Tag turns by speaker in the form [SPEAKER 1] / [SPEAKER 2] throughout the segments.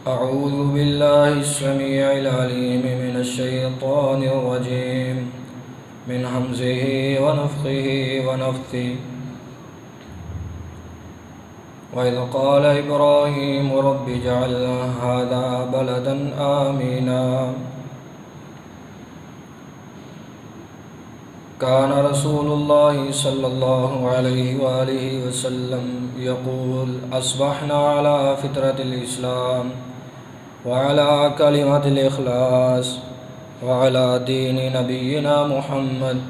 [SPEAKER 1] أعوذ بالله السميع العليم من الشيطان الرجيم من همزه ونفخه ونفثه. وإذ قال إبراهيم رب اجعل هذا بلدا آمنا كان رسول الله صلى الله عليه وآله وسلم يقول أصبحنا على فطرة الإسلام وعلى كلمة الإخلاص وعلى دين نبينا محمد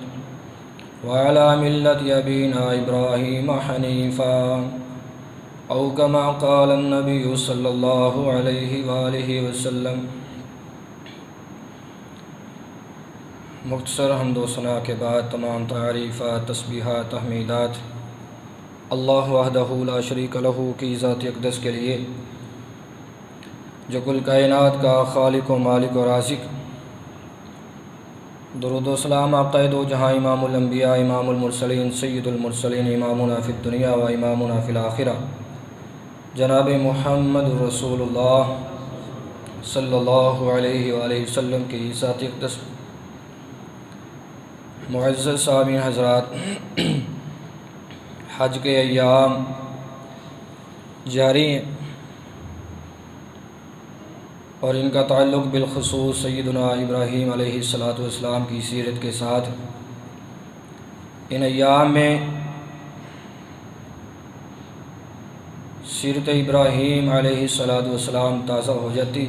[SPEAKER 1] وعلى ملة أبينا إبراهيم حنيفا أو كما قال النبي صلى الله عليه وآله وسلم. مختصر حمد و ثنا کے بعد تمام تعریفات، تسبیحات، تحمیدات اللہ وحدہ لا شریک لہ کی ذات اقدس کے لیے جو کل کائنات کا خالق و مالک و رازق. درود و سلام آقا دو جہاں امام الانبیاء امام المرسلین سید المرسلین امامنا فی الدنیا و امامنا فی الآخرہ جناب محمد رسول اللہ صلی اللہ علیہ وآلہ وسلم کی ذات اقدس. معزز سامعین حضرات، حج کے ایام جاری ہیں اور ان کا تعلق بالخصوص سیدنا ابراہیم علیہ السلام کی سیرت کے ساتھ. ان ایام میں سیرت ابراہیم علیہ السلام تازہ ہو جاتی.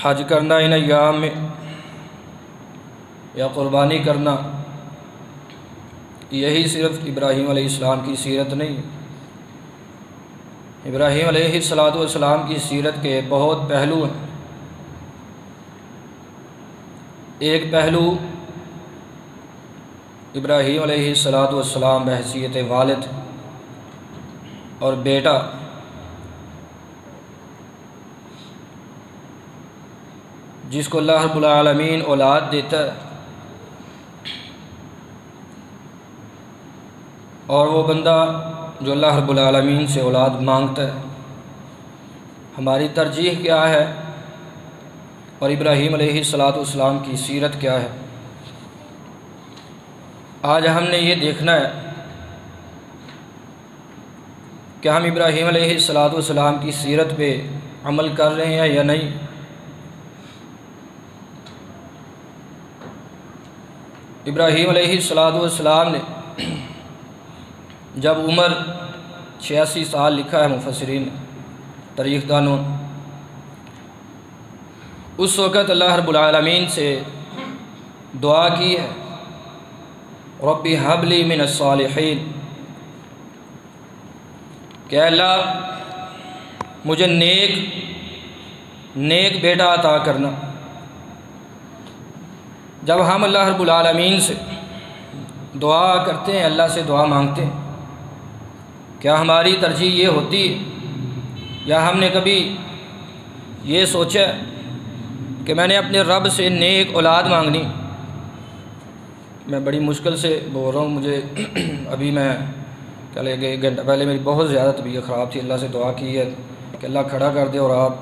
[SPEAKER 1] حج کرنا ان ایام میں یا قربانی کرنا یہی صرف ابراہیم علیہ السلام کی سیرت نہیں. ابراہیم علیہ السلام کی سیرت کے بہت پہلو ہیں. ایک پہلو ابراہیم علیہ السلام بحیثیت والد اور بیٹا جس کو اللہ رب العالمین اولاد دیتا ہے اور وہ بندہ جو اللہ رب العالمین سے اولاد مانگتا ہے، ہماری ترجیح کیا ہے اور ابراہیم علیہ السلام کی سیرت کیا ہے. آج ہم نے یہ دیکھنا ہے کہ ہم ابراہیم علیہ السلام کی سیرت پہ عمل کر رہے ہیں یا نہیں. ابراہیم علیہ السلام نے جب عمر 86 سال لکھا ہے مفسرین تاریخ دانوں، اس وقت اللہ رب العالمین سے دعا کی ہے رب ہب لی من الصالحین، کہ اللہ مجھے نیک بیٹا عطا کرنا. جب ہم اللہ رب العالمین سے دعا کرتے ہیں، اللہ سے دعا مانگتے ہیں، کیا ہماری ترجیح یہ ہوتی ہے یا ہم نے کبھی یہ سوچا کہ میں نے اپنے رب سے نیک اولاد مانگنی؟ میں بڑی مشکل سے بول رہا ہوں. مجھے ابھی میں چلے گئے 1 گھنٹہ پہلے میری بہت زیادہ طبیعت خراب تھی. اللہ سے دعا کی ہے کہ اللہ کھڑا کر دے اور آپ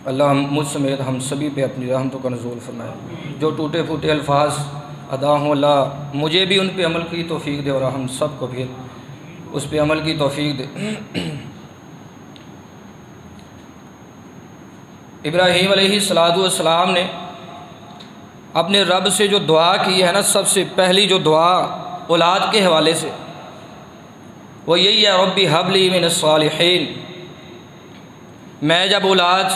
[SPEAKER 1] اللہ مجھ سمیت ہم سبھی پہ اپنی رحمتوں کا نزول فرمائے. جو ٹوٹے پھوٹے الفاظ ادا ہوں اللہ مجھے بھی ان پہ عمل کی توفیق دے اور ہم سب کو بھی اس پہ عمل کی توفیق دے. ابراہیم علیہ السلام نے اپنے رب سے جو دعا کی ہے نا، سب سے پہلی جو دعا اولاد کے حوالے سے وہ یہی ہے رب ہب لی من الصالحین. میں جب اولاد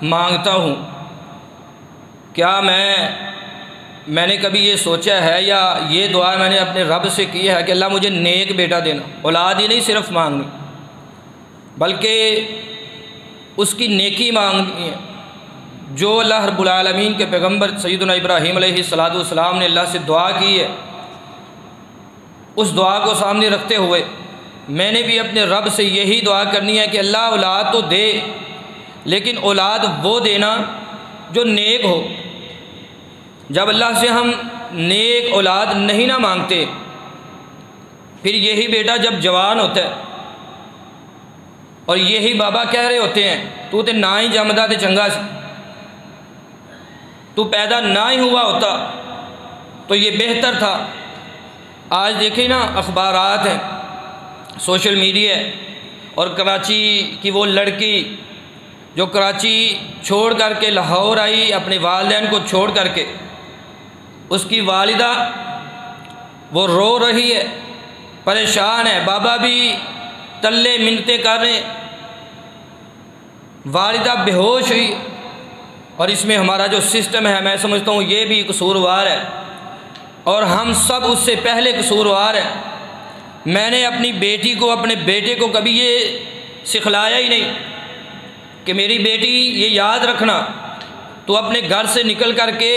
[SPEAKER 1] مانگتا ہوں، کیا میں نے کبھی یہ سوچا ہے یا یہ دعا میں نے اپنے رب سے کی ہے کہ اللہ مجھے نیک بیٹا دینا؟ اولاد ہی نہیں صرف مانگنی بلکہ اس کی نیکی مانگنی ہے. جو اللہ رب العالمین کے پیغمبر سیدنا ابراہیم علیہ السلام نے اللہ سے دعا کی ہے، اس دعا کو سامنے رکھتے ہوئے میں نے بھی اپنے رب سے یہی دعا کرنی ہے کہ اللہ اولاد تو دے، لیکن اولاد وہ دینا جو نیک ہو. جب اللہ سے ہم نیک اولاد نہیں نہ مانگتے، پھر یہی بیٹا جب جوان ہوتا ہے اور یہی بابا کہہ رہے ہوتے ہیں تو تے نہ ہی جمدا تے چنگا سی، تو پیدا نہ ہی ہوا ہوتا تو یہ بہتر تھا۔ آج دیکھیں نا اخبارات ہیں، سوشل میڈیا ہے، اور کراچی کی وہ لڑکی جو کراچی چھوڑ کر کے لاہور آئی اپنے والدین کو چھوڑ کر کے، اس کی والدہ وہ رو رہی ہے، پریشان ہے، بابا بھی تلے منتیں کر رہے ہیں، والدہ بے ہوش ہوئی۔ اور اس میں ہمارا جو سسٹم ہے میں سمجھتا ہوں یہ بھی قصوروار ہے، اور ہم سب اس سے پہلے قصوروار ہیں۔ میں نے اپنی بیٹی کو اپنے بیٹے کو کبھی یہ سکھلایا ہی نہیں کہ میری بیٹی یہ یاد رکھنا، تو اپنے گھر سے نکل کر کے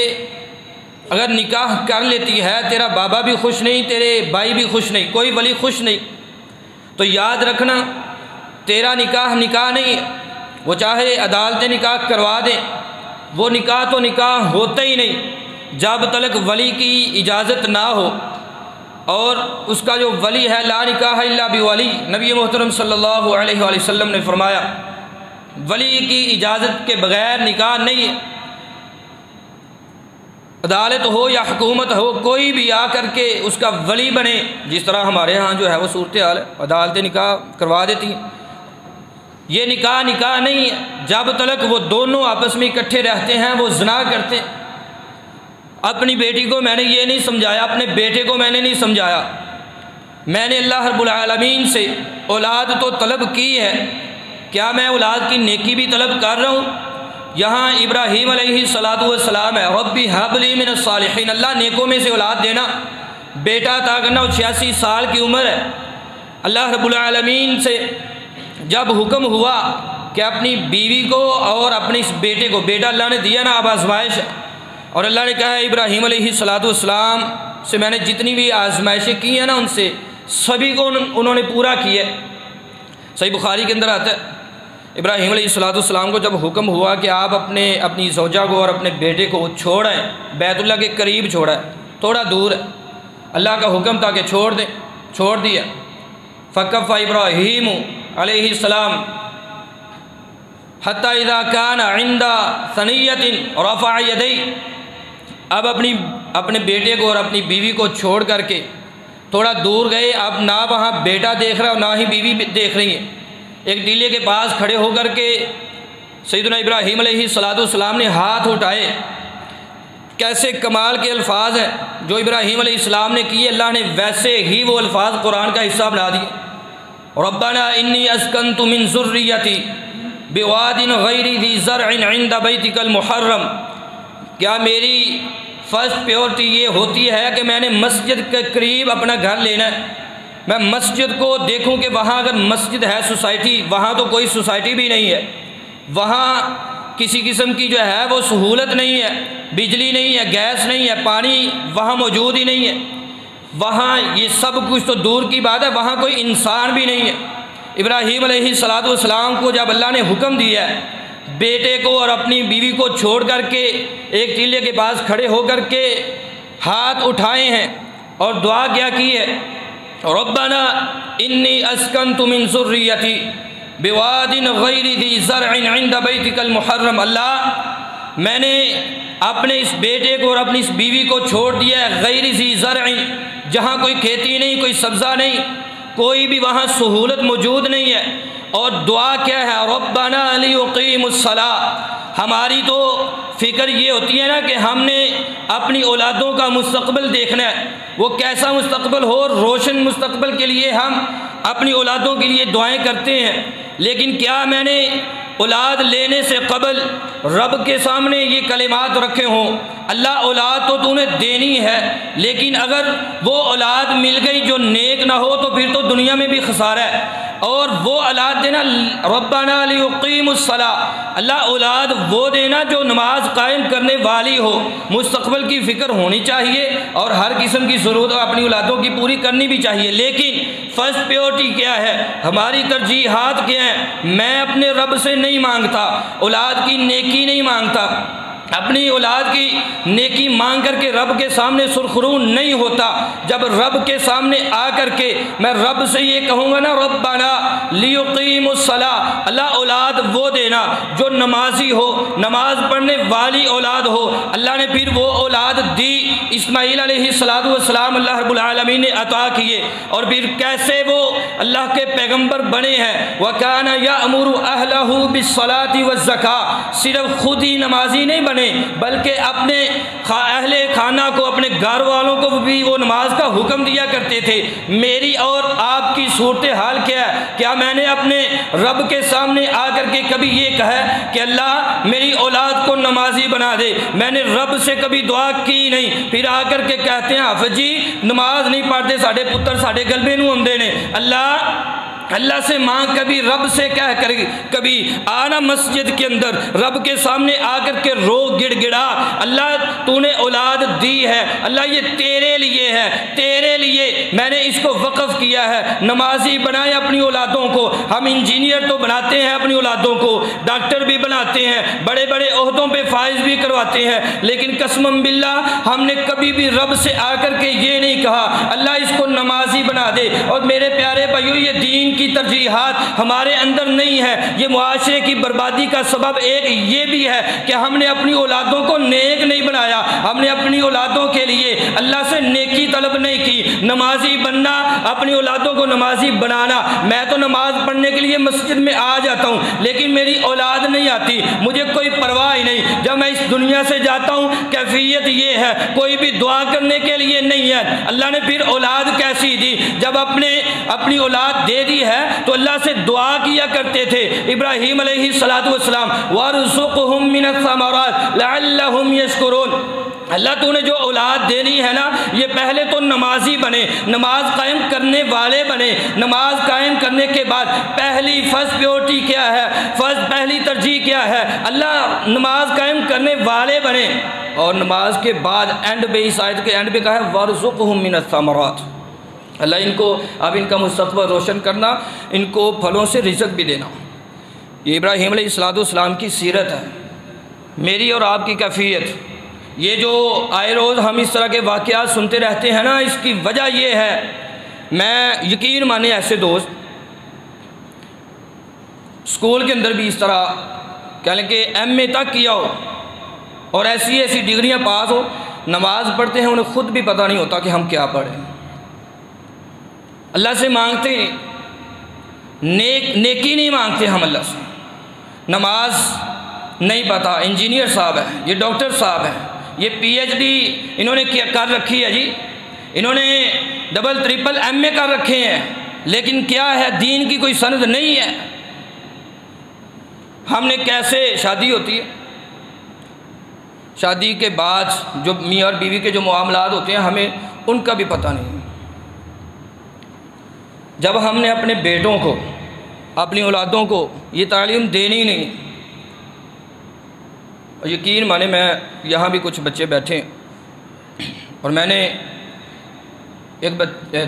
[SPEAKER 1] اگر نکاح کر لیتی ہے تیرا بابا بھی خوش نہیں، تیرے بھائی بھی خوش نہیں، کوئی ولی خوش نہیں، تو یاد رکھنا تیرا نکاح نہیں ہے، وہ چاہے عدالتیں نکاح کروا دیں، وہ نکاح تو نکاح ہوتا ہی نہیں جب تک ولی کی اجازت نہ ہو، اور اس کا جو ولی ہے لا نکاح الا بولی، نبی محترم صلی اللہ علیہ وآلہ وسلم نے فرمایا ولی کی اجازت کے بغیر نکاح نہیں ہے۔ عدالت ہو یا حکومت ہو، کوئی بھی آ کر کے اس کا ولی بنے، جس طرح ہمارے ہاں جو ہے وہ صورتحال ہے، عدالتیں نکاح کروا دیتی ہیں، یہ نکاح نہیں ہے جب تک وہ دونوں آپس میں اکٹھے رہتے ہیں، وہ زنا کرتے ہیں۔ اپنی بیٹی کو میں نے یہ نہیں سمجھایا، اپنے بیٹے کو میں نے نہیں سمجھایا، میں نے اللہ رب العالمین سے اولاد تو طلب کی ہے، کیا میں اولاد کی نیکی بھی طلب کر رہا ہوں؟ یہاں ابراہیم علیہ السلام ہے، ربی ہب لی من الصالحین، اللہ نیکوں میں سے اولاد دینا، بیٹا عطا کرنا، 86 سال کی عمر ہے۔ اللہ رب العالمین سے جب حکم ہوا کہ اپنی بیوی کو اور اپنے اس بیٹے کو، بیٹا اللہ نے دیا نا، اب آزمائش ہے، اور اللہ نے کہا ہے ابراہیم علیہ السلام سے میں نے جتنی بھی آزمائشیں کی ہیں نا ان سے سبھی کو انہوں نے پورا کیا ہے۔ صحیح بخاری کے اندر آتا ہے ابراہیم علیہ السلام کو جب حکم ہوا کہ آپ اپنی زوجہ کو اور اپنے بیٹے کو چھوڑیں، بیت اللہ کے قریب چھوڑا ہے، تھوڑا دور ہے، اللہ کا حکم تھا کہ چھوڑ دیا۔ فکف ابراہیم علیہ السلام حتی اذا کان عند ثنیۃ رفع یدیہ، اب اپنے بیٹے کو اور اپنی بیوی کو چھوڑ کر کے تھوڑا دور گئے، اب نہ وہاں بیٹا دیکھ رہا اور نہ ہی بیوی دیکھ رہی ہے، ایک ٹیلے کے پاس کھڑے ہو کر کے سیدنا ابراہیم علیہ السلام نے ہاتھ اٹھائے۔ کیسے کمال کے الفاظ ہیں جو ابراہیم علیہ السلام نے کیے، اللہ نے ویسے ہی وہ الفاظ قرآن کا حصہ بنا دیے۔ ربنا انی اسکنت من ذریتی بواد غیر ذی زرع عند بیتک المحرم، کیا میری فرسٹ پیورٹی یہ ہوتی ہے کہ میں نے مسجد کے قریب اپنا گھر لینا ہے، میں مسجد کو دیکھوں کہ وہاں اگر مسجد ہے سوسائٹی، وہاں تو کوئی سوسائٹی بھی نہیں ہے، وہاں کسی قسم کی جو ہے وہ سہولت نہیں ہے، بجلی نہیں ہے، گیس نہیں ہے، پانی وہاں موجود ہی نہیں ہے، وہاں یہ سب کچھ تو دور کی بات ہے، وہاں کوئی انسان بھی نہیں ہے۔ ابراہیم علیہ السلام کو جب اللہ نے حکم دیا ہے بیٹے کو اور اپنی بیوی کو چھوڑ کر کے ایک ٹیلے کے پاس کھڑے ہو کر کے ہاتھ اٹھائے ہیں اور دعا کیا کی ہے، ربنا انی اسکنت من ذریتی بواد غیر ذی زرع عند بیتک المحرم، اللہ میں نے اپنے اس بیٹے کو اور اپنی اس بیوی کو چھوڑ دیا ہے غیر ذی زرع، جہاں کوئی کھیتی نہیں، کوئی سبزہ نہیں، کوئی بھی وہاں سہولت موجود نہیں ہے، اور دعا کیا ہے، ربنا لیقیموا الصلاۃ، ہماری تو فکر یہ ہوتی ہے نا کہ ہم نے اپنی اولادوں کا مستقبل دیکھنا ہے، وہ کیسا مستقبل ہو، روشن مستقبل کے لیے ہم اپنی اولادوں کے لیے دعائیں کرتے ہیں، لیکن کیا میں نے اولاد لینے سے قبل رب کے سامنے یہ کلمات رکھے ہوں، اللہ اولاد تو نے دینی ہے، لیکن اگر وہ اولاد مل گئی جو نیک نہ ہو تو پھر تو دنیا میں بھی خسارہ ہے، اور وہ اولاد دینا، ربنا لیقیموا الصلاۃ، اللہ اولاد وہ دینا جو نماز قائم کرنے والی ہو، مستقبل کی فکر ہونی چاہیے اور ہر قسم کی ضرورت اپنی اولادوں کی پوری کرنی بھی چاہیے، لیکن فرسٹ پیورٹی کیا ہے، ہماری ترجیحات کیا ہیں، میں اپنے رب سے نہیں مانگتا، اولاد کی نیکی نہیں مانگتا، اپنی اولاد کی نیکی مانگ کر کے رب کے سامنے سرخرو نہیں ہوتا۔ جب رب کے سامنے آ کر کے میں رب سے یہ کہوں گا نا ربنا لیقیموا الصلاۃ، اللہ اولاد وہ دینا جو نمازی ہو، نماز پڑھنے والی اولاد ہو۔ اللہ نے پھر وہ اولاد دی، اسماعیل علیہ السلام اللہ رب العالمین نے عطا کیے، اور پھر کیسے وہ اللہ کے پیغمبر بنے ہیں۔ وَكَانَ يَأْمُرُ أَهْلَهُ بِالصَّلَاةِ وَالزَّكَاةِ، صرف خود ہی نمازی نہیں بنے بلکہ اپنے اہل خانہ کو، اپنے گھر والوں کو بھی وہ نماز کا حکم دیا کرتے تھے۔ میری اور آپ کی صورتحال کیا ہے؟ کیا میں نے اپنے رب کے سامنے آ کر کے کبھی یہ کہا ہے کہ اللہ میری اولاد کو نمازی بنا دے؟ میں نے رب سے کبھی دعا کی نہیں، پھر آ کر کے کہتے ہیں حافظ جی نماز نہیں پڑھتے ساڈے پتر ساڈے گلبے نوں آندے نے۔ اللہ سے مانگ، کبھی رب سے کہہ کر، کبھی آنا مسجد کے اندر رب کے سامنے آ کر کے رو گڑ گڑا، اللہ تو نے اولاد دی ہے، اللہ یہ تیرے لیے ہے، تیرے لیے میں نے اس کو وقف کیا ہے۔ نمازی بنائے اپنی اولادوں کو۔ ہم انجینئر تو بناتے ہیں اپنی اولادوں کو، ڈاکٹر بھی بناتے ہیں، بڑے بڑے عہدوں پہ فائز بھی کرواتے ہیں، لیکن قسم باللہ ہم نے کبھی بھی رب سے آ کر کے یہ نہیں کہا اللہ اس کو نمازی بنا دے۔ اور میرے پیارے بھائیو، یہ دین کی ترجیحات ہمارے اندر نہیں ہے۔ یہ معاشرے کی بربادی کا سبب ایک یہ بھی ہے کہ ہم نے اپنی اولادوں کو نیک نہیں بنایا، ہم نے اپنی اولادوں کے لیے اللہ سے نیکی طلب نہیں کی۔ نمازی بننا، اپنی اولادوں کو نمازی بنانا، میں تو نماز پڑھنے کے لیے مسجد میں آ جاتا ہوں لیکن میری اولاد نہیں آتی، مجھے کوئی پرواہ ہی نہیں۔ جب میں اس دنیا سے جاتا ہوں کیفیت یہ ہے، کوئی بھی دعا کرنے کے لیے نہیں ہے۔ اللہ نے پھر اولاد کیسی دی؟ جب اپنی اولاد دے دی ہے تو اللہ سے دعا کیا کرتے تھے۔ ابراہیم علیہ السلام وَارْزُقْهُم مِّنَ الثَّمَرَاتِ لَعَلَّهُمْ يَشْكُرُونَ، اللہ تو نے جو اولاد دینی ہے نا، یہ پہلے تو نمازی بنے، نماز قائم کرنے والے بنے۔ نماز قائم کرنے کے بعد پہلی فرسٹ پیورٹی کیا ہے، پہلی ترجیح کیا ہے؟ اللہ نماز قائم کرنے والے بنے۔ اور نماز کے بعد اینڈ پہ، اس آیت کے اینڈ پہ کہا ہے وَارْزُقْهُم مِّنَ الثَّمَرَاتِ، اللہ ان کو اب ان کا مستقبل روشن کرنا، ان کو پھلوں سے رزق بھی دینا۔ یہ ابراہیم علیہ السلام کی سیرت ہے، میری اور آپ کی کیفیت۔ یہ جو آئے روز ہم اس طرح کے واقعات سنتے رہتے ہیں نا، اس کی وجہ یہ ہے، میں یقین مانے ایسے دوست اسکول کے اندر بھی اس طرح کہہ لیں کہ ایم اے تک کیا ہو اور ایسی ایسی ڈگریاں پاس ہو، نماز پڑھتے ہیں انہیں خود بھی پتہ نہیں ہوتا کہ ہم کیا پڑھیں۔ اللہ سے مانگتے نیکی نہیں مانگتے ہم اللہ سے، نماز نہیں پتا۔ انجینئر صاحب ہے، یہ ڈاکٹر صاحب ہے، یہ پی ایچ ڈی انہوں نے کر رکھی ہے جی، انہوں نے ڈبل ٹرپل ایم اے کر رکھے ہیں، لیکن کیا ہے دین کی کوئی سند نہیں ہے۔ ہم نے کیسے شادی ہوتی ہے، شادی کے بعد جو میاں اور بیوی کے جو معاملات ہوتے ہیں ہمیں ان کا بھی پتہ نہیں۔ جب ہم نے اپنے بیٹوں کو، اپنی اولادوں کو یہ تعلیم دینی نہیں، اور یقین مانے میں یہاں بھی کچھ بچے بیٹھے ہیں، اور میں نے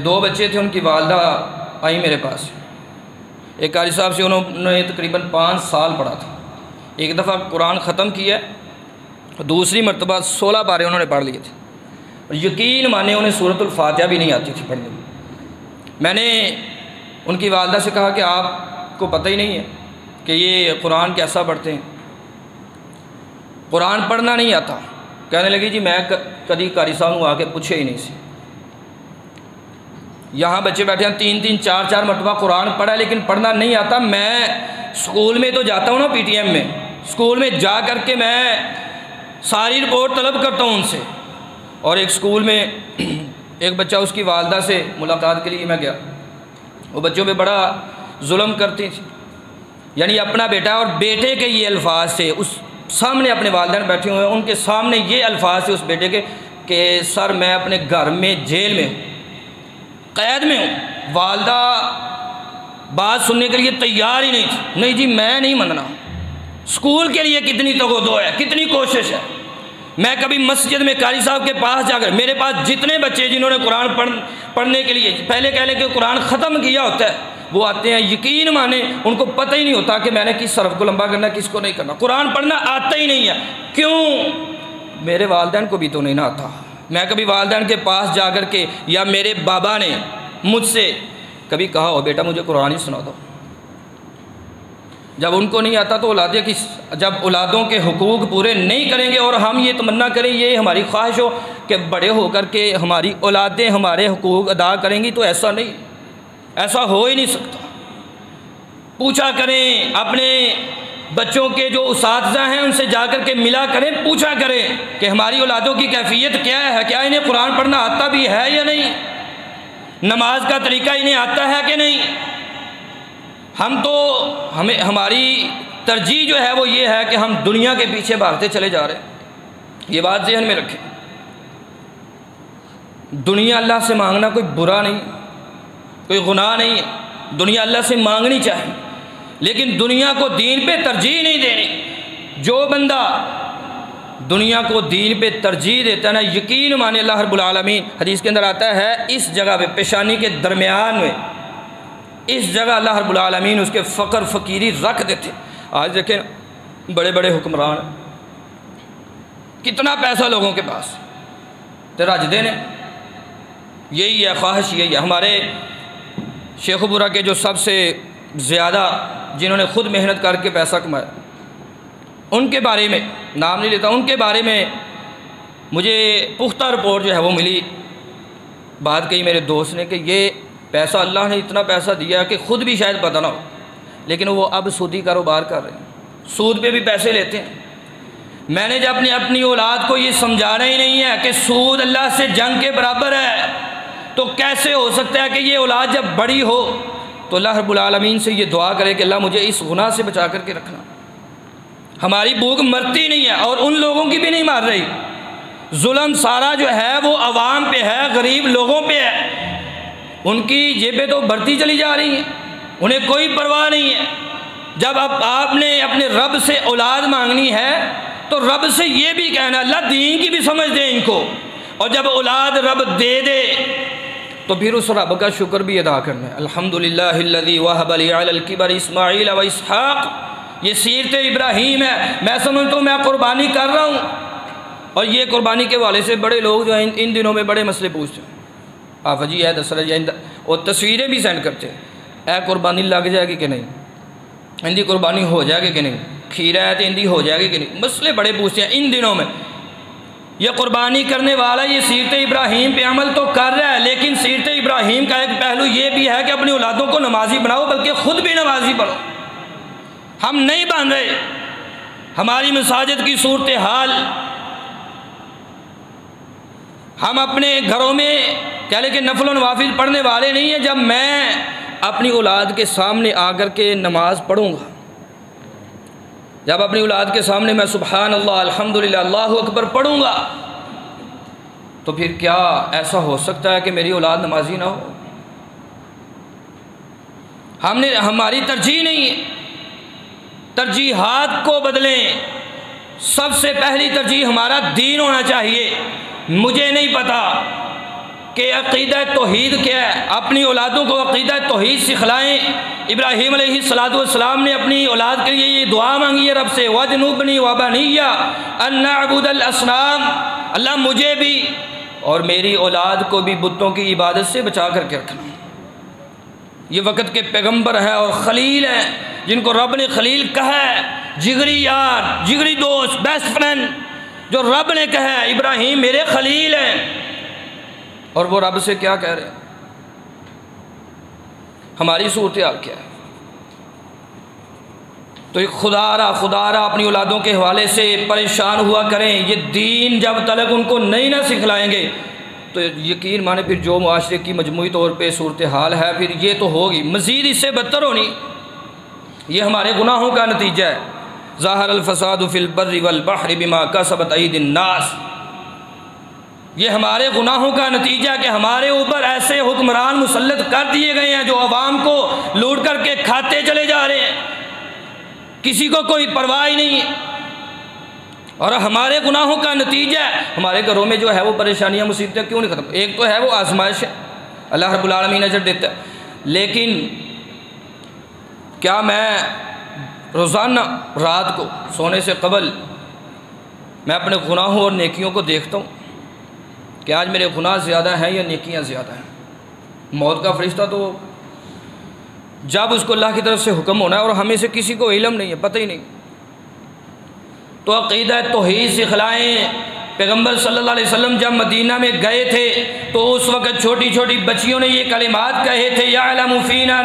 [SPEAKER 1] دو بچے تھے، ان کی والدہ آئی میرے پاس، ایک قاری صاحب سے انہوں نے تقریباً 5 سال پڑھا تھا، ایک دفعہ قرآن ختم کیا، دوسری مرتبہ 16 پارے انہوں نے پڑھ لیے تھے، اور یقین مانے انہیں سورۃ الفاتحہ بھی نہیں آتی تھی پڑھنے میں۔ میں نے ان کی والدہ سے کہا کہ آپ کو پتہ ہی نہیں ہے کہ یہ قرآن کیسا پڑھتے ہیں، قرآن پڑھنا نہیں آتا۔ کہنے لگی جی میں کبھی قاری صاحب کو آ کے پوچھے ہی نہیں سی۔ یہاں بچے بیٹھے ہیں 3 4 مرتبہ قرآن پڑھا لیکن پڑھنا نہیں آتا۔ میں اسکول میں تو جاتا ہوں نا، پی ٹی ایم میں، اسکول میں جا کر کے میں ساری رپورٹ طلب کرتا ہوں ان سے، اور ایک اسکول میں ایک بچہ، اس کی والدہ سے ملاقات کے لیے میں گیا، وہ بچوں پہ بڑا ظلم کرتی تھی، یعنی اپنا بیٹا اور بیٹے کے یہ الفاظ تھے، اس سامنے اپنے والدین بیٹھے ہوئے ہیں، ان کے سامنے یہ الفاظ تھے اس بیٹے کے کہ سر میں اپنے گھر میں جیل میں قید میں ہوں۔ والدہ بات سننے کے لیے تیار ہی نہیں تھی، نہیں جی میں نہیں مننا۔ اسکول کے لیے کتنی تگودو ہے، کتنی کوشش ہے۔ میں کبھی مسجد میں قاری صاحب کے پاس جا کر، میرے پاس جتنے بچے جنہوں نے قرآن پڑھنے کے لیے، پہلے کہہ لیں کہ قرآن ختم کیا ہوتا ہے، وہ آتے ہیں یقین مانے ان کو پتہ ہی نہیں ہوتا کہ میں نے کس صرف کو لمبا کرنا کس کو نہیں کرنا، قرآن پڑھنا آتا ہی نہیں ہے۔ کیوں؟ میرے والدین کو بھی تو نہیں نہ آتا، میں کبھی والدین کے پاس جا کر کے یا میرے بابا نے مجھ سے کبھی کہا ہو بیٹا مجھے قرآن ہی سنا دو؟ جب ان کو نہیں آتا تو اولادیں کس، جب اولادوں کے حقوق پورے نہیں کریں گے اور ہم یہ تمنا کریں، یہ ہماری خواہش ہو کہ بڑے ہو کر کے ہماری اولادیں ہمارے حقوق ادا کریں گی، تو ایسا نہیں، ایسا ہو ہی نہیں سکتا۔ پوچھا کریں اپنے بچوں کے جو اساتذہ ہیں ان سے جا کر کے ملا کریں، پوچھا کریں کہ ہماری اولادوں کی کیفیت کیا ہے، کیا انہیں قرآن پڑھنا آتا بھی ہے یا نہیں، نماز کا طریقہ انہیں آتا ہے کہ نہیں۔ ہماری ترجیح جو ہے وہ یہ ہے کہ ہم دنیا کے پیچھے بھاگتے چلے جا رہے ہیں، یہ بات ذہن میں رکھیں۔ دنیا اللہ سے مانگنا کوئی برا نہیں، کوئی گناہ نہیں ہے، دنیا اللہ سے مانگنی چاہیے، لیکن دنیا کو دین پہ ترجیح نہیں دینی۔ جو بندہ دنیا کو دین پہ ترجیح دیتا ہے نا، یقین مانے اللہ رب العالمین، حدیث کے اندر آتا ہے اس جگہ پہ پیشانی کے درمیان میں اس جگہ اللہ رب العالمین اس کے فقر فقیری رکھ دیتے۔ آج دیکھیں بڑے بڑے حکمران، کتنا پیسہ لوگوں کے پاس، رج دینے، یہی ہے خواہش، یہی ہے۔ ہمارے شیخ پورہ کے جو سب سے زیادہ جنہوں نے خود محنت کر کے پیسہ کمایا، ان کے بارے میں نام نہیں لیتا، ان کے بارے میں مجھے پختہ رپورٹ جو ہے وہ ملی، بات کہی میرے دوست نے کہ یہ پیسہ اللہ نے اتنا پیسہ دیا کہ خود بھی شاید پتہ نہ ہو، لیکن وہ اب سودی کاروبار کر رہے ہیں، سود پہ بھی پیسے لیتے ہیں۔ میں نے جب اپنی اولاد کو یہ سمجھانا ہی نہیں ہے کہ سود اللہ سے جنگ کے برابر ہے، تو کیسے ہو سکتا ہے کہ یہ اولاد جب بڑی ہو تو اللہ رب العالمین سے یہ دعا کرے کہ اللہ مجھے اس گناہ سے بچا کر کے رکھنا۔ ہماری بھوک مرتی نہیں ہے اور ان لوگوں کی بھی نہیں مار رہی، ظلم سارا جو ہے وہ عوام پہ ہے، غریب لوگوں پہ ہے، ان کی جیبیں تو بڑھتی چلی جا رہی ہیں، انہیں کوئی پرواہ نہیں ہے۔ جب آپ نے اپنے رب سے اولاد مانگنی ہے تو رب سے یہ بھی کہنا اللہ دین کی بھی سمجھ دے ان کو، اور جب اولاد رب دے دے تو پھر اس رب کا شکر بھی ادا کرنا ہے۔ الحمدللہ الذی وہب لی علی الکبر اسماعیل و اسحاق، یہ سیرت ابراہیم ہے۔ میں سمجھتا ہوں میں قربانی کر رہا ہوں، اور یہ قربانی کے والے سے بڑے لوگ جو ہیں ان دنوں میں بڑے مسئلے پوچھتے ہیں، آفا جی ہے دسرا جی، اور تصویریں بھی سینڈ کرتے ہیں، اے قربانی لگ جائے گی کہ نہیں، اندی قربانی ہو جائے گی کہ نہیں، کھیرا ہے تو اندی ہو جائے گی کہ نہیں، مسئلے بڑے پوچھتے ہیں ان دنوں میں۔ یہ قربانی کرنے والا یہ سیرت ابراہیم پہ عمل تو کر رہا ہے، لیکن سیرت ابراہیم کا ایک پہلو یہ بھی ہے کہ اپنی اولادوں کو نمازی بناؤ، بلکہ خود بھی نمازی بنو۔ ہم نہیں بن رہے، ہماری مساجد کی صورتحال، ہم اپنے گھروں میں کہہ لیں کہ نفل و نوافل پڑھنے والے نہیں ہیں۔ جب میں اپنی اولاد کے سامنے آ کر کے نماز پڑھوں گا، جب اپنی اولاد کے سامنے میں سبحان اللہ الحمدللہ اللہ اکبر پڑھوں گا، تو پھر کیا ایسا ہو سکتا ہے کہ میری اولاد نمازی نہ ہو؟ ہماری ترجیح نہیں ہے، ترجیحات کو بدلیں۔ سب سے پہلی ترجیح ہمارا دین ہونا چاہیے۔ مجھے نہیں پتا کہ عقیدہ توحید کیا ہے، اپنی اولادوں کو عقیدہ توحید سکھلائیں۔ ابراہیم علیہ السلام نے اپنی اولاد کے لیے یہ دعا مانگی ہے رب سے، وَجْنُبْنِي وَبَنِيَّ أَن نَعْبُدَ الْأَصْنَامَ، اللہ مجھے بھی اور میری اولاد کو بھی بتوں کی عبادت سے بچا کر کے رکھنا۔ یہ وقت کے پیغمبر ہیں اور خلیل ہیں، جن کو رب نے خلیل کہا ہے، جگری یار، جگری دوست، بیسٹ فرینڈ، جو رب نے کہا ہے ابراہیم میرے خلیل ہیں، اور وہ رب سے کیا کہہ رہے ہیں؟ ہماری صورتحال کیا ہے؟ تو ایک خدا را اپنی اولادوں کے حوالے سے پریشان ہوا کریں۔ یہ دین جب تک ان کو نہیں نہ سکھلائیں گے تو یقین مانے پھر جو معاشرے کی مجموعی طور پہ صورتحال ہے پھر یہ تو ہوگی، مزید اس سے بدتر ہونی۔ یہ ہمارے گناہوں کا نتیجہ ہے۔ ظاہر الفساد فی البر والبحر بما کسبت ایدی الناس، یہ ہمارے گناہوں کا نتیجہ کہ ہمارے اوپر ایسے حکمران مسلط کر دیے گئے ہیں جو عوام کو لوٹ کر کے کھاتے چلے جا رہے ہیں، کسی کو کوئی پرواہ نہیں ہے۔ اور ہمارے گناہوں کا نتیجہ ہمارے گھروں میں جو ہے وہ پریشانیاں مصیبتیں کیوں نہیں ختم؟ ایک تو ہے وہ آزمائش ہے، اللہ رب العالمین اجر دیتا ہے، لیکن کیا میں روزانہ رات کو سونے سے قبل میں اپنے گناہوں اور نیکیوں کو دیکھتا ہوں کہ آج میرے گناہ زیادہ ہیں یا نیکیاں زیادہ ہیں؟ موت کا فرشتہ تو جب اس کو اللہ کی طرف سے حکم ہونا ہے، اور ہمیں سے کسی کو علم نہیں ہے، پتہ ہی نہیں، تو عقیدہ توحید سکھلائیں۔ پیغمبر صلی اللہ علیہ وسلم جب مدینہ میں گئے تھے تو اس وقت چھوٹی چھوٹی بچیوں نے یہ کلمات کہے تھے، یعلم فینا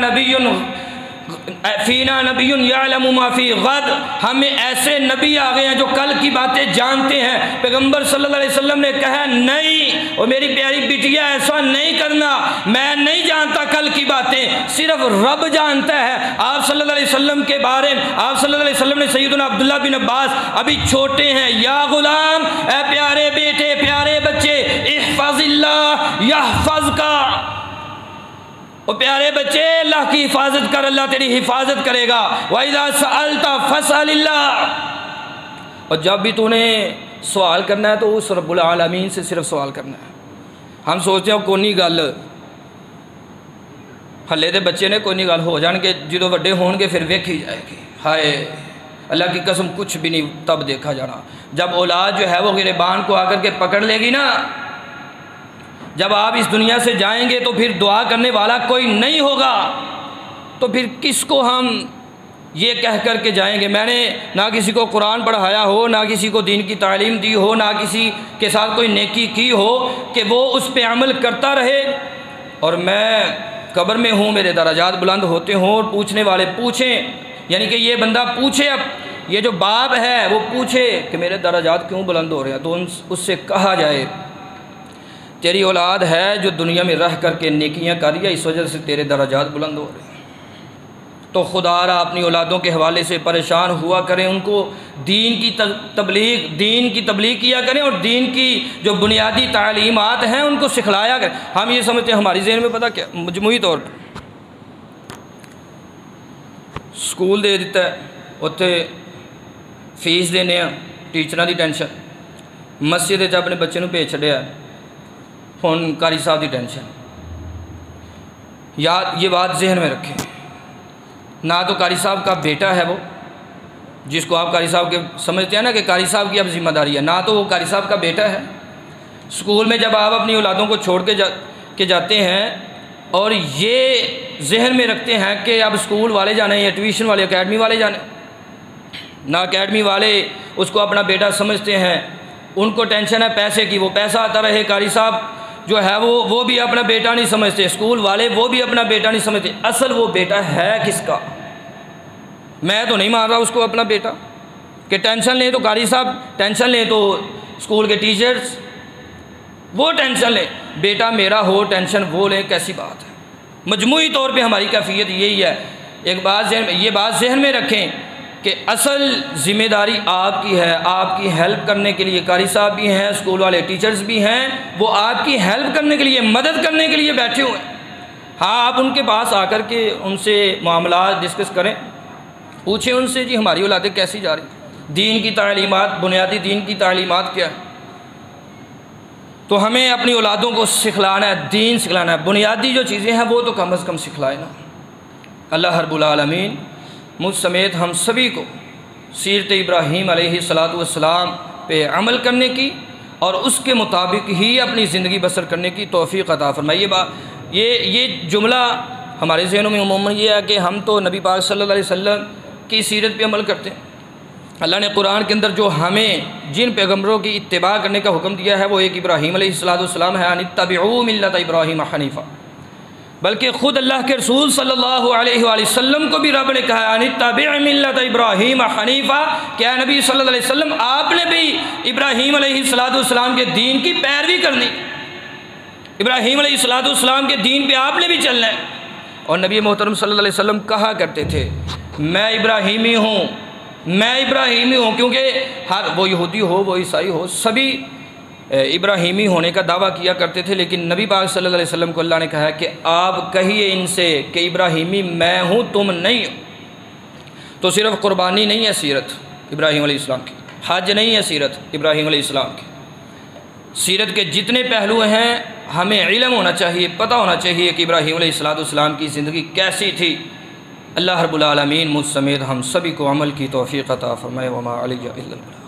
[SPEAKER 1] نبی یعلم ما فی غد، ہمیں ایسے نبی آ گئے ہیں جو کل کی باتیں جانتے ہیں۔ پیغمبر صلی اللہ علیہ وسلم نے کہا نہیں، اور میری پیاری بیٹیا ایسا نہیں کرنا، میں نہیں جانتا کل کی باتیں، صرف رب جانتا ہے۔ آپ صلی اللہ علیہ وسلم کے بارے میں آپ صلی اللہ علیہ وسلم نے سیدنا عبداللہ بن عباس ابھی چھوٹے ہیں، یا غلام، اے پیارے بیٹے، پیارے بچے، احفظ اللہ یحفظ کا، اور پیارے بچے اللہ کی حفاظت کر، اللہ تیری حفاظت کرے گا۔ وَإِذَا سَأَلْتَ فَاسْأَلِ اللَّهَ، اور جب بھی تو نے سوال کرنا ہے تو اس رب العالمین سے صرف سوال کرنا ہے۔ ہم سوچتے ہیں کوئی نہیں گل، ہلے دے بچے نے کوئی نہیں گل ہو جان کے جدو وڈے ہون گے پھر ویکھی جائے گی، ہائے اللہ کی قسم کچھ بھی نہیں تب دیکھا جانا۔ جب اولاد جو ہے وہ گریبان کو آ کر کے پکڑ لے گی نا، جب آپ اس دنیا سے جائیں گے تو پھر دعا کرنے والا کوئی نہیں ہوگا، تو پھر کس کو ہم یہ کہہ کر کے جائیں گے؟ میں نے نہ کسی کو قرآن پڑھایا ہو، نہ کسی کو دین کی تعلیم دی ہو، نہ کسی کے ساتھ کوئی نیکی کی ہو کہ وہ اس پہ عمل کرتا رہے، اور میں قبر میں ہوں، میرے درجات بلند ہوتے ہوں اور پوچھنے والے پوچھیں، یعنی کہ یہ بندہ پوچھے، اب یہ جو باپ ہے وہ پوچھے کہ میرے درجات کیوں بلند ہو رہے ہیں، تو اس سے کہا جائے تیری اولاد ہے جو دنیا میں رہ کر کے نیکیاں کر رہی ہے، اس وجہ سے تیرے درجات بلند ہو رہے ہیں۔ تو خدا را اپنی اولادوں کے حوالے سے پریشان ہوا کریں، ان کو دین کی تبلیغ کیا کریں، اور دین کی جو بنیادی تعلیمات ہیں ان کو سکھلایا کریں۔ ہم یہ سمجھتے ہیں ہماری ذہن میں پتہ کیا، مجموعی طور پر سکول دے دیتا ہے، اتنے فیس دینے ہیں، ٹیچراں دی ٹینشن، مسجد اپنے بچے نو بھیج چھڈیا ہن قاری صاحب دی ٹینشن۔ یاد یہ بات ذہن میں رکھیں، نہ تو قاری صاحب کا بیٹا ہے وہ جس کو آپ قاری صاحب کے سمجھتے ہیں نا کہ قاری صاحب کی اب ذمہ داری ہے، نہ تو وہ قاری صاحب کا بیٹا ہے۔ اسکول میں جب آپ اپنی اولادوں کو چھوڑ کے جاتے ہیں اور یہ ذہن میں رکھتے ہیں کہ اب اسکول والے جانے یا ٹیوشن والے اکیڈمی والے جانے، نہ اکیڈمی والے اس کو اپنا بیٹا سمجھتے ہیں، ان کو ٹینشن ہے پیسے کی، وہ پیسہ آتا رہے۔ قاری صاحب جو ہے وہ بھی اپنا بیٹا نہیں سمجھتے، اسکول والے وہ بھی اپنا بیٹا نہیں سمجھتے۔ اصل وہ بیٹا ہے کس کا؟ میں تو نہیں مان رہا اس کو اپنا بیٹا، کہ ٹینشن لیں تو قاری صاحب، ٹینشن لیں تو اسکول کے ٹیچرز، وہ ٹینشن لیں، بیٹا میرا ہو ٹینشن وہ لیں، کیسی بات ہے؟ مجموعی طور پہ ہماری کیفیت یہی ہے۔ یہ بات ذہن میں رکھیں کہ اصل ذمہ داری آپ کی ہے، آپ کی ہیلپ کرنے کے لیے قاری صاحب بھی ہیں، اسکول والے ٹیچرز بھی ہیں، وہ آپ کی ہیلپ کرنے کے لیے، مدد کرنے کے لیے بیٹھے ہوئے ہیں۔ ہاں، آپ ان کے پاس آ کر کے ان سے معاملات ڈسکس کریں، پوچھیں ان سے جی ہماری اولادیں کیسی جا رہی، دین کی تعلیمات، بنیادی دین کی تعلیمات کیا ہے۔ تو ہمیں اپنی اولادوں کو سکھلانا ہے، دین سکھلانا ہے، بنیادی جو چیزیں ہیں وہ تو کم از کم سکھلائے نا۔ اللہ رب العالمین مجھ سمیت ہم سبھی کو سیرت ابراہیم علیہ السلام پہ عمل کرنے کی اور اس کے مطابق ہی اپنی زندگی بسر کرنے کی توفیق عطا فرمائے۔ یہ جملہ ہمارے ذہنوں میں عموماً یہ ہے کہ ہم تو نبی پاک صلی اللہ علیہ وسلم کی سیرت پہ عمل کرتے ہیں۔ اللہ نے قرآن کے اندر جو ہمیں جن پیغمبروں کی اتباع کرنے کا حکم دیا ہے وہ ایک ابراہیم علیہ السلام ہے، ان اتبعوا ملت ابراہیم حنیفا، بلکہ خود اللہ کے رسول صلی اللہ علیہ وآلہ وسلم کو بھی رب نے کہا ان اتبع ملت ابراہیم حنیفا، کیا نبی صلی اللہ علیہ وسلم آپ نے بھی ابراہیم علیہ السلام کے دین کی پیروی کرنی، ابراہیم علیہ السلام کے دین پہ آپ نے بھی چلنا ہے۔ اور نبی محترم صلی اللہ علیہ وسلم کہا کرتے تھے میں ابراہیمی ہوں، میں ابراہیمی ہوں، کیونکہ وہ یہودی ہو وہ عیسائی ہو سبھی ابراہیمی ہونے کا دعویٰ کیا کرتے تھے، لیکن نبی پاک صلی اللہ علیہ وسلم کو اللہ نے کہا کہ آپ کہیے ان سے کہ ابراہیمی میں ہوں تم نہیں ہو۔ تو صرف قربانی نہیں ہے سیرت ابراہیم علیہ السلام کی، حج نہیں ہے سیرت ابراہیم علیہ السلام کی، سیرت کے جتنے پہلو ہیں ہمیں علم ہونا چاہیے، پتہ ہونا چاہیے کہ ابراہیم علیہ السلام کی زندگی کیسی تھی، اللہ رب العالمین مجھ سمیت ہم سبھی کو عمل کی توفیق عطا فرمائے۔ وما علیہ الا البلاغ۔